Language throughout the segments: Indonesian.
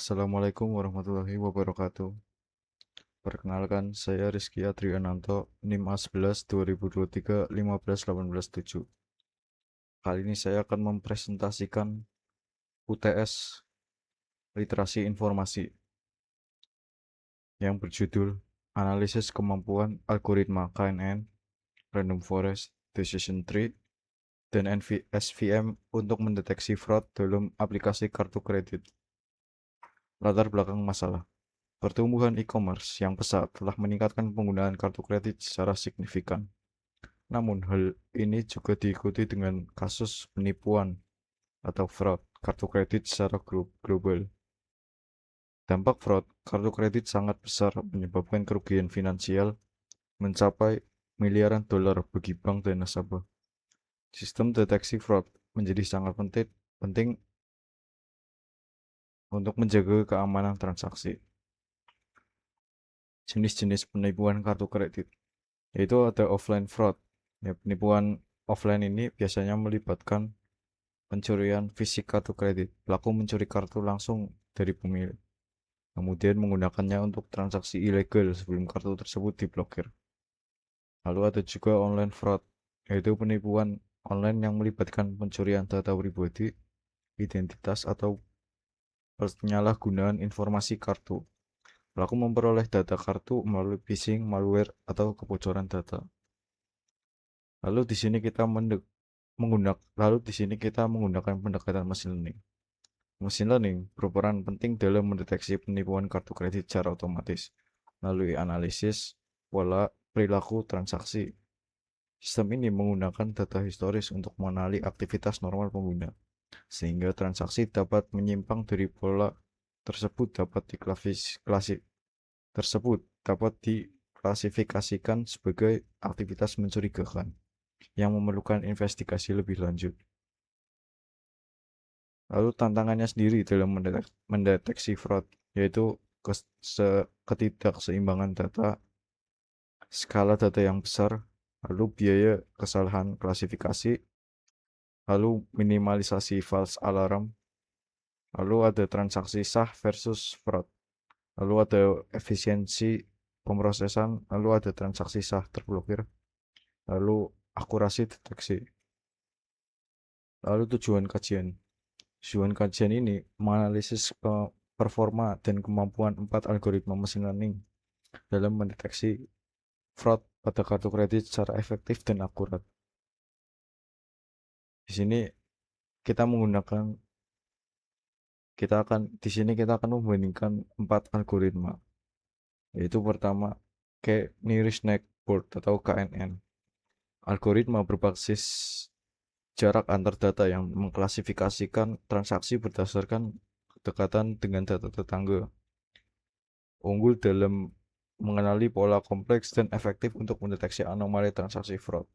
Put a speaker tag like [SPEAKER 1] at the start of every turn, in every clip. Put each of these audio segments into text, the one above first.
[SPEAKER 1] Assalamualaikum warahmatullahi wabarakatuh. Perkenalkan, saya Rizky Adriananto, NIM A11 2023 15187. Kali ini saya akan mempresentasikan UTS Literasi Informasi yang berjudul Analisis Kemampuan Algoritma KNN, Random Forest Decision Tree, dan SVM untuk mendeteksi fraud dalam aplikasi kartu kredit. Latar belakang masalah. Pertumbuhan e-commerce yang pesat telah meningkatkan penggunaan kartu kredit secara signifikan. Namun, hal ini juga diikuti dengan kasus penipuan atau fraud kartu kredit secara global. Dampak fraud kartu kredit sangat besar, menyebabkan kerugian finansial mencapai miliaran dolar bagi bank dan nasabah. Sistem deteksi fraud menjadi sangat penting untuk menjaga keamanan transaksi. Jenis-jenis penipuan kartu kredit yaitu ada offline fraud. Ya, penipuan offline ini biasanya melibatkan pencurian fisik kartu kredit. Pelaku mencuri kartu langsung dari pemilik, kemudian menggunakannya untuk transaksi ilegal sebelum kartu tersebut diblokir. Lalu ada juga online fraud, yaitu penipuan online yang melibatkan pencurian data pribadi, identitas, atau penyalahgunaan informasi kartu. Pelaku memperoleh data kartu melalui phishing, malware, atau kebocoran data. Lalu di sini kita menggunakan pendekatan machine learning. Machine learning berperan penting dalam mendeteksi penipuan kartu kredit secara otomatis melalui analisis pola perilaku transaksi. Sistem ini menggunakan data historis untuk mengenali aktivitas normal pengguna, sehingga transaksi dapat menyimpang dari pola dapat diklasifikasikan sebagai aktivitas mencurigakan yang memerlukan investigasi lebih lanjut. Lalu tantangannya sendiri dalam mendeteksi fraud, yaitu ketidakseimbangan data, skala data yang besar, lalu biaya kesalahan klasifikasi, lalu minimalisasi false alarm, lalu ada transaksi sah versus fraud, lalu ada efisiensi pemrosesan, lalu ada transaksi sah terblokir, lalu akurasi deteksi. Lalu tujuan kajian ini menganalisis performa dan kemampuan 4 algoritma machine learning dalam mendeteksi fraud pada kartu kredit secara efektif dan akurat. Di sini kita menggunakan kita akan membandingkan 4 algoritma, yaitu pertama Nearest Neighbor atau KNN. Algoritma berbasis jarak antar data yang mengklasifikasikan transaksi berdasarkan kedekatan dengan data tetangga. Unggul dalam mengenali pola kompleks dan efektif untuk mendeteksi anomali transaksi fraud.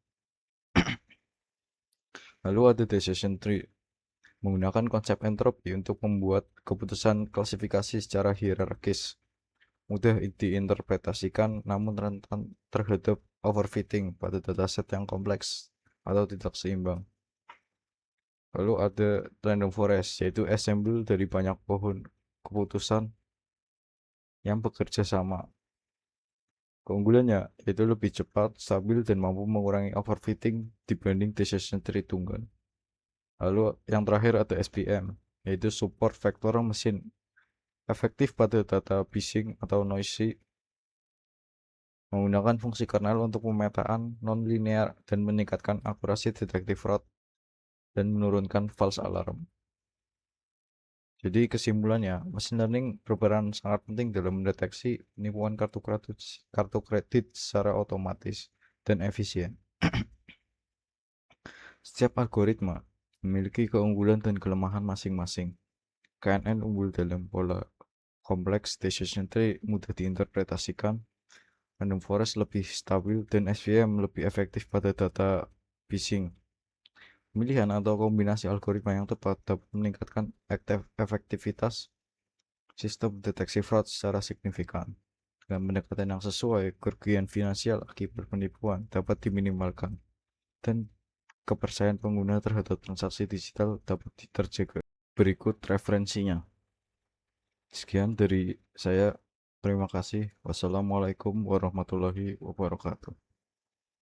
[SPEAKER 1] Lalu ada decision tree, menggunakan konsep entropi untuk membuat keputusan klasifikasi secara hierarkis. Mudah diinterpretasikan namun rentan terhadap overfitting pada dataset yang kompleks atau tidak seimbang. Lalu ada random forest, yaitu assembly dari banyak pohon keputusan yang bekerja sama. Keunggulannya yaitu lebih cepat, stabil, dan mampu mengurangi overfitting dibanding decision tree tunggal. Lalu yang terakhir ada SPM, yaitu support vector machine, efektif pada data phishing atau noisy, menggunakan fungsi kernel untuk pemetaan non-linear dan meningkatkan akurasi detektif fraud dan menurunkan false alarm. Jadi kesimpulannya, machine learning berperan sangat penting dalam mendeteksi penipuan kartu kredit secara otomatis dan efisien. Setiap algoritma memiliki keunggulan dan kelemahan masing-masing. KNN unggul dalam pola kompleks, decision tree mudah diinterpretasikan, random forest lebih stabil, dan SVM lebih efektif pada data phishing. Pemilihan atau kombinasi algoritma yang tepat dapat meningkatkan efektivitas sistem deteksi fraud secara signifikan. Dengan pendekatan yang sesuai, kerugian finansial akibat penipuan dapat diminimalkan dan kepercayaan pengguna terhadap transaksi digital dapat terjaga. Berikut referensinya. Sekian dari saya. Terima kasih. Wassalamualaikum warahmatullahi wabarakatuh.